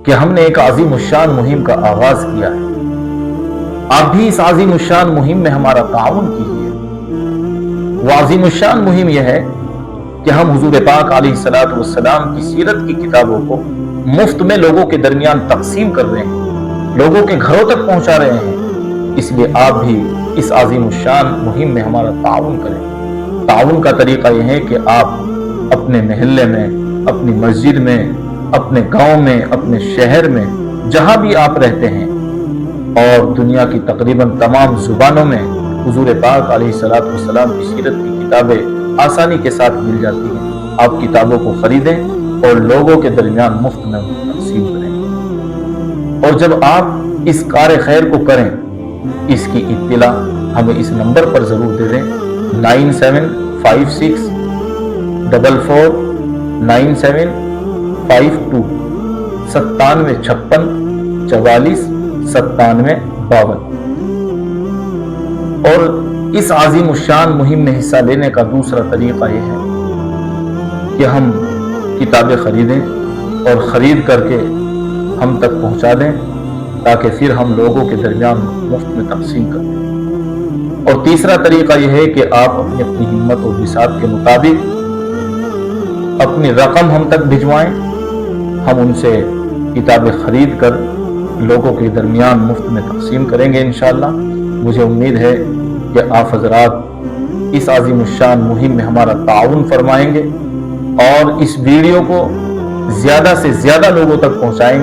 کہ ہم نے ایک عظیم الشان مہم کا آغاز کیا ہے. آپ بھی اس عظیم الشان مہم میں ہمارا تعاون کیجیے. وہ عظیم الشان مہم یہ ہے کہ ہم حضور پاک علیہ الصلوۃ والسلام کی سیرت کی کتابوں کو مفت میں لوگوں کے درمیان تقسیم کر رہے ہیں، لوگوں کے گھروں تک پہنچا رہے ہیں. اس لیے آپ بھی اس عظیم الشان مہم میں ہمارا تعاون کریں. تعاون کا طریقہ یہ ہے کہ آپ اپنے محلے میں، اپنی مسجد میں، اپنے گاؤں میں، اپنے شہر میں، جہاں بھی آپ رہتے ہیں، اور دنیا کی تقریباً تمام زبانوں میں حضور پاک علیہ الصلوۃ والسلام کی سیرت کی کتابیں آسانی کے ساتھ مل جاتی ہیں. آپ کتابوں کو خریدیں اور لوگوں کے درمیان مفت میں تقسیم کریں. اور جب آپ اس کار خیر کو کریں، اس کی اطلاع ہمیں اس نمبر پر ضرور دے دیں، 9756 44 9752 9756 44 97 52. اور اس عظیم الشان مہم میں حصہ لینے کا دوسرا طریقہ یہ ہے کہ ہم کتابیں خریدیں اور خرید کر کے ہم تک پہنچا دیں، تاکہ پھر ہم لوگوں کے درمیان مفت میں تقسیم کریں. اور تیسرا طریقہ یہ ہے کہ آپ اپنی ہمت اور وسعت کے مطابق اپنی رقم ہم تک بھجوائیں. ہم ان سے کتابیں خرید کر لوگوں کے درمیان مفت میں تقسیم کریں گے انشاءاللہ. مجھے امید ہے کہ آپ حضرات اس عظیم الشان مہم میں ہمارا تعاون فرمائیں گے اور اس ویڈیو کو زیادہ سے زیادہ لوگوں تک پہنچائیں گے.